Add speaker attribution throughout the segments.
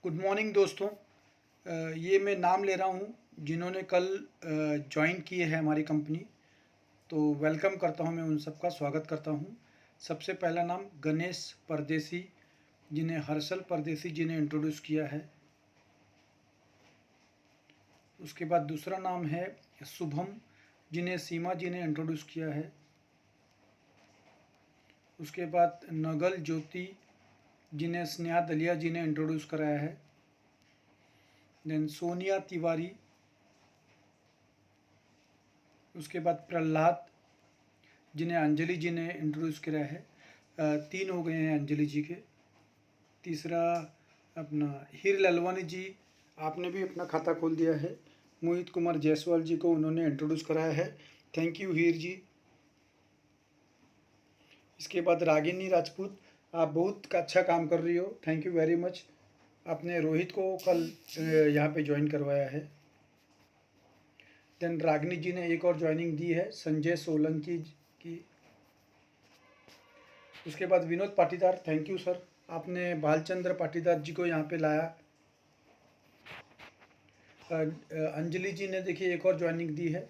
Speaker 1: Good morning दोस्तों। ये मैं नाम ले रहा हूँ जिन्होंने कल ज्वाइन किए है हमारी कंपनी। तो वेलकम करता हूँ, मैं उन सबका स्वागत करता हूँ। सबसे पहला नाम गणेश परदेसी, जिन्हें हर्षल परदेसी जी ने इंट्रोड्यूस किया है। उसके बाद दूसरा नाम है शुभम, जिन्हें सीमा जी ने इंट्रोड्यूस किया है। उसके बाद नगल ज्योति, जिन्हें स्नेहा दलिया जी ने इंट्रोड्यूस कराया है। देन सोनिया तिवारी। उसके बाद प्रहलाद, जिन्हें अंजलि जी ने इंट्रोड्यूस कराया है। तीन हो गए हैं अंजलि जी के। तीसरा अपना हीर ललवानी जी, आपने भी अपना खाता खोल दिया है। मोहित कुमार जायसवाल जी को उन्होंने इंट्रोड्यूस कराया है, थैंक यू हीर जी। इसके बाद रागिनी राजपूत, आप बहुत अच्छा काम कर रही हो, थैंक यू वेरी मच। आपने रोहित को कल यहाँ पे ज्वाइन करवाया है। देन रागिनी जी ने एक और ज्वाइनिंग दी है, संजय सोलंकी की। उसके बाद Vinod Patidar, thank you sir, आपने भालचंद्र पाटीदार जी को यहाँ पे लाया। अंजलि जी ने देखिए एक और ज्वाइनिंग दी है,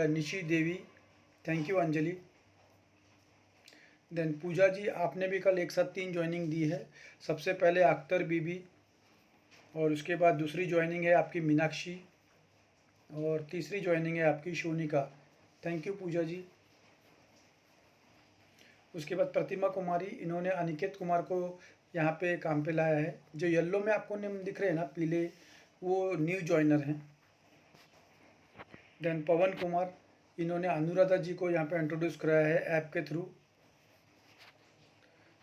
Speaker 1: निशी देवी, थैंक यू अंजलि। देन पूजा जी, आपने भी कल एक साथ 3 ज्वाइनिंग दी है। सबसे पहले अख्तर बीबी, और उसके बाद दूसरी ज्वाइनिंग है आपकी मीनाक्षी, और तीसरी ज्वाइनिंग है आपकी सोनिका, थैंक यू पूजा जी। उसके बाद प्रतिमा कुमारी, इन्होंने अनिकेत कुमार को यहाँ पे काम पे लाया है। जो येलो में आपको नेम दिख रहे हैं ना, पीले, वो न्यू ज्वाइनर हैं। देन पवन कुमार, इन्होंने अनुराधा जी को यहाँ पे इंट्रोड्यूस कराया है ऐप के थ्रू।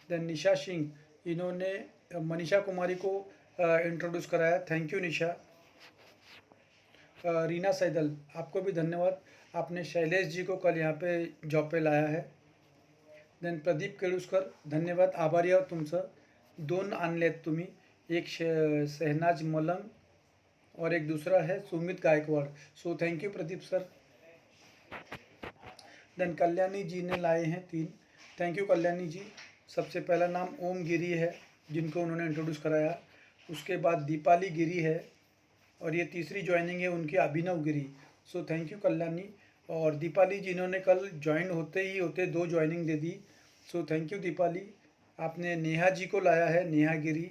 Speaker 1: देन निशा सिंह, इन्होंने मनीषा कुमारी को इंट्रोड्यूस कराया, थैंक यू निशा। रीना सैदल, आपको भी धन्यवाद, आपने शैलेश जी को कल यहाँ पे जॉब पे लाया है। देन प्रदीप केळुस्कर, धन्यवाद, आभारी आहोत तुमचं। 2 आणलेत तुम्ही, एक शहनाज मलंग और एक दूसरा है Sumit Gaikwad, so thank you Pradeep sir. Then Kalyani ji ने लाए हैं 3, थैंक यू कल्याणी जी। सबसे पहला नाम ओम गिरी है, जिनको उन्होंने इंट्रोड्यूस कराया। उसके बाद दीपाली गिरी है, और ये तीसरी ज्वाइनिंग है उनकी अभिनव गिरी, सो थैंक यू कल्याणी। और दीपाली जी, इन्होंने कल ज्वाइन होते ही होते 2 joining they the, so thank you Deepali. आपने नेहा जी को लाया है, नेहा गिरी,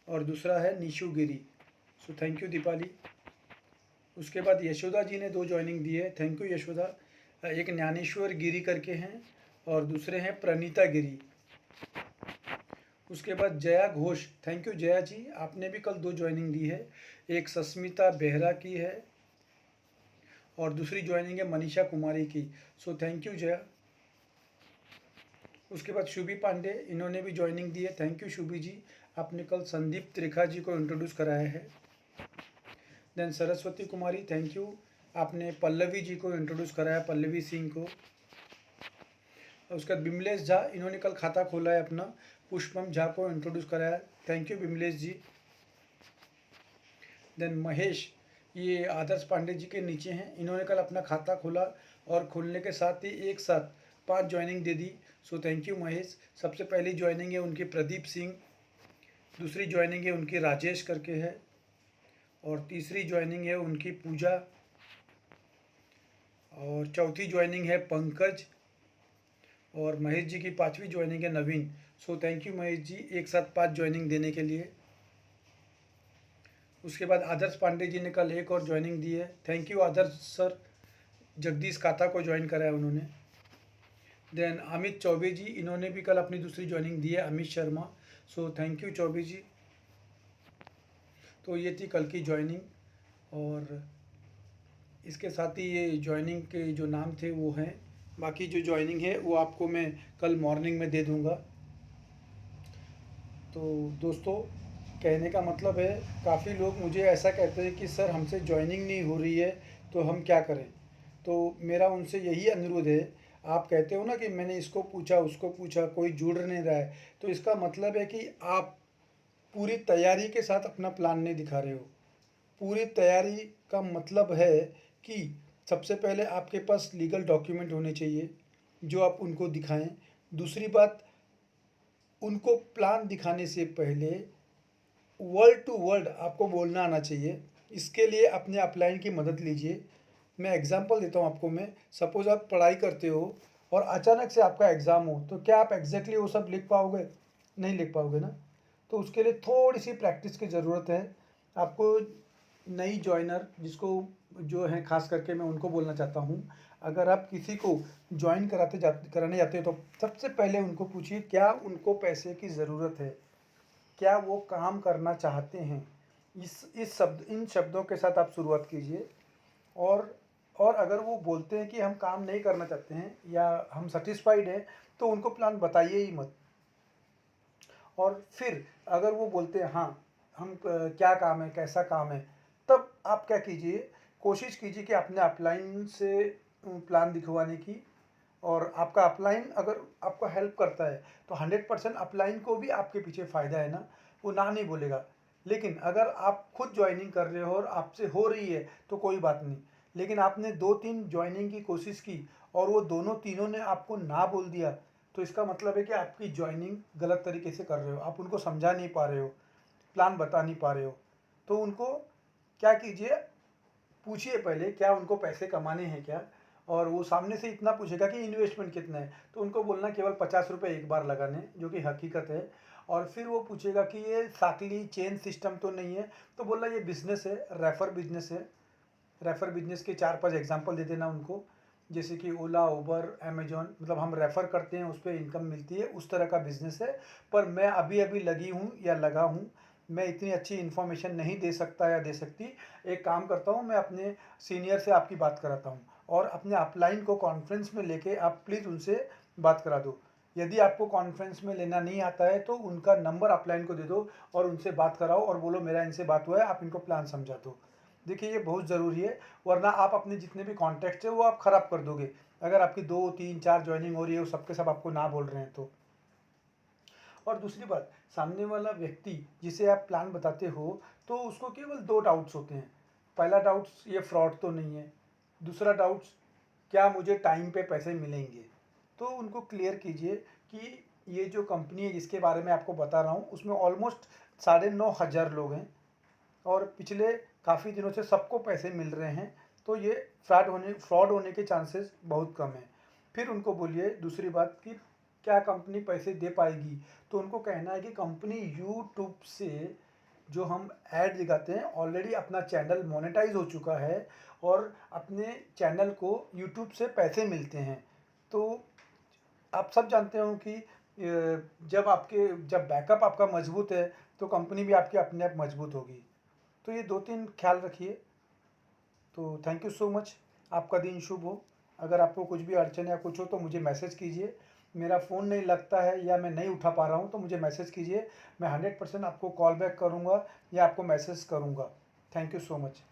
Speaker 1: और दूसरा है निशु गिरी, सो थैंक यू दीपाली। उसके बाद यशोदा जी ने 2 ज्वाइनिंग दी है, थैंक यू यशोदा। एक ज्ञानेश्वर गिरी करके हैं, और दूसरे हैं प्रणीता गिरी। उसके बाद जया घोष, थैंक यू जया जी, आपने भी कल 2 ज्वाइनिंग दी है। एक सस्मिता बेहरा की है, और दूसरी ज्वाइनिंग है मनीषा कुमारी की, सो थैंक यू जया। उसके बाद शुभी पांडे, इन्होंने भी ज्वाइनिंग दी है, थैंक यू शुभी जी, आपने कल संदीप त्रिखा जी को इंट्रोड्यूस कराया है। Then Saraswati Kumari, thank you, आपने पल्लवी जी को इंट्रोड्यूस कराया, पल्लवी सिंह को। उसके बाद बिमलेश झा, इन्होंने कल खाता खोला है अपना, पुष्पम झा को इंट्रोड्यूस कराया, thank you Bimlesh ji. Then Mahesh, ये आदर्श पांडे जी के नीचे हैं, इन्होंने कल अपना खाता खोला, और खोलने के साथ ही एक साथ 5 joining they the, so thank you Mahesh. सबसे पहली ज्वाइनिंग है उनकी प्रदीप सिंह, दूसरी ज्वाइनिंग है उनकी राजेश करके है, और तीसरी ज्वाइनिंग है उनकी पूजा, और चौथी ज्वाइनिंग है पंकज, और महेश जी की 5वीं ज्वाइनिंग है नवीन, सो थैंक यू महेश जी, एक साथ 5 ज्वाइनिंग देने के लिए। उसके बाद आदर्श पांडे जी ने कल एक और ज्वाइनिंग दी है, thank you Adarsh sir, Jagdish काता को ज्वाइन कराया उन्होंने। देन अमित चौबे जी, इन्होंने भी कल अपनी दूसरी ज्वाइनिंग दी है, Amit Sharma, so thank you Chaubey ji. तो ये थी कल की ज्वाइनिंग, और इसके साथ ही ये ज्वाइनिंग के जो नाम थे वो हैं। बाकी जो ज्वाइनिंग है वो आपको मैं कल मॉर्निंग में दे दूँगा। तो दोस्तों, कहने का मतलब है, काफ़ी लोग मुझे ऐसा कहते हैं कि सर हमसे ज्वाइनिंग नहीं हो रही है, तो हम क्या करें। तो मेरा उनसे यही अनुरोध है, आप कहते हो ना कि मैंने इसको पूछा उसको पूछा, कोई जुड़ नहीं रहा है, तो इसका मतलब है कि आप पूरी तैयारी के साथ अपना प्लान नहीं दिखा रहे हो। पूरी तैयारी का मतलब है कि सबसे पहले आपके पास लीगल डॉक्यूमेंट होने चाहिए, जो आप उनको दिखाएं। दूसरी बात, उनको प्लान दिखाने से पहले वर्ड टू वर्ड आपको बोलना आना चाहिए। इसके लिए अपने अपलाइन की मदद लीजिए। मैं एग्जांपल देता हूँ आपको। मैं सपोज़ आप पढ़ाई करते हो और अचानक से आपका एग्ज़ाम हो, तो क्या आप एग्जैक्टली वो सब लिख पाओगे? नहीं लिख पाओगे ना। तो उसके लिए थोड़ी सी प्रैक्टिस की ज़रूरत है आपको। नई जॉइनर जिसको जो है, ख़ास करके मैं उनको बोलना चाहता हूँ, अगर आप किसी को जॉइन कराने जाते हो तो सबसे पहले उनको पूछिए क्या उनको पैसे की ज़रूरत है, क्या वो काम करना चाहते हैं। इन शब्दों के साथ आप शुरुआत कीजिए। और अगर वो बोलते हैं कि हम काम नहीं करना चाहते हैं या हम सेटिस्फाइड हैं, तो उनको प्लान बताइए ही मत। और फिर अगर वो बोलते हैं हाँ हम क्या काम है, कैसा काम है, तब आप क्या कीजिए, कोशिश कीजिए कि अपने अपलाइन से प्लान दिखवाने की। और आपका अपलाइन अगर आपको हेल्प करता है तो 100% अपलाइन को भी आपके पीछे फ़ायदा है ना, वो ना नहीं बोलेगा। लेकिन अगर आप खुद ज्वाइनिंग कर रहे हो और आपसे हो रही है तो कोई बात नहीं। लेकिन आपने 2-3 ज्वाइनिंग की कोशिश की और वो दोनों तीनों ने आपको ना बोल दिया, तो इसका मतलब है कि आपकी ज्वाइनिंग गलत तरीके से कर रहे हो, आप उनको समझा नहीं पा रहे हो, प्लान बता नहीं पा रहे हो। तो उनको क्या कीजिए, पूछिए पहले क्या उनको पैसे कमाने हैं क्या। और वो सामने से इतना पूछेगा कि इन्वेस्टमेंट कितना है, तो उनको बोलना केवल 50 रुपये एक बार लगाने, जो कि हकीकत है। और फिर वो पूछेगा कि ये साकली चेन सिस्टम तो नहीं है, तो बोलना ये बिजनेस है, रेफर बिजनेस है। रेफर बिजनेस के 4-5 एग्जांपल दे देना उनको, जैसे कि ओला, उबर, अमेजॉन, मतलब हम रेफ़र करते हैं, उस पर इनकम मिलती है, उस तरह का बिज़नेस है। पर मैं अभी अभी लगी हूँ या लगा हूँ, मैं इतनी अच्छी इन्फॉर्मेशन नहीं दे सकता या दे सकती। एक काम करता हूँ, मैं अपने सीनियर से आपकी बात कराता हूँ और अपने अपलाइन को कॉन्फ्रेंस में लेके आप प्लीज़ उनसे बात करा दो। यदि आपको कॉन्फ्रेंस में लेना नहीं आता है तो उनका नंबर अपलाइन को दे दो और उनसे बात कराओ और बोलो मेरा इनसे बात हुआ है, आप इनको प्लान समझा दो। देखिए ये बहुत ज़रूरी है, वरना आप अपने जितने भी कॉन्टैक्ट्स हैं वो आप ख़राब कर दोगे। अगर आपकी 2-3-4 ज्वाइनिंग हो रही है, वो सब के सब आपको ना बोल रहे हैं तो। और दूसरी बात, सामने वाला व्यक्ति जिसे आप प्लान बताते हो, तो उसको केवल 2 डाउट्स होते हैं। पहला डाउट्स, ये फ्रॉड तो नहीं है। दूसरा डाउट्स, क्या मुझे टाइम पे पैसे मिलेंगे। तो उनको क्लियर कीजिए कि ये जो कंपनी है जिसके बारे में आपको बता रहा हूँ, उसमें ऑलमोस्ट 9,500 लोग हैं और पिछले काफ़ी दिनों से सबको पैसे मिल रहे हैं। तो ये फ्रॉड होने के चांसेस बहुत कम हैं। फिर उनको बोलिए दूसरी बात कि क्या कंपनी पैसे दे पाएगी, तो उनको कहना है कि कंपनी यूट्यूब से जो हम ऐड दिखाते हैं, ऑलरेडी अपना चैनल मोनेटाइज हो चुका है और अपने चैनल को यूट्यूब से पैसे मिलते हैं। तो आप सब जानते हो कि जब बैकअप आपका मजबूत है तो कंपनी भी आपकी अपने आप मजबूत होगी। तो ये 2-3 ख्याल रखिए। तो थैंक यू सो मच। आपका दिन शुभ हो। अगर आपको कुछ भी अड़चन या कुछ हो तो मुझे मैसेज कीजिए। मेरा फ़ोन नहीं लगता है या मैं नहीं उठा पा रहा हूँ तो मुझे मैसेज कीजिए। मैं 100% आपको कॉल बैक करूँगा या आपको मैसेज करूँगा। Thank you so much.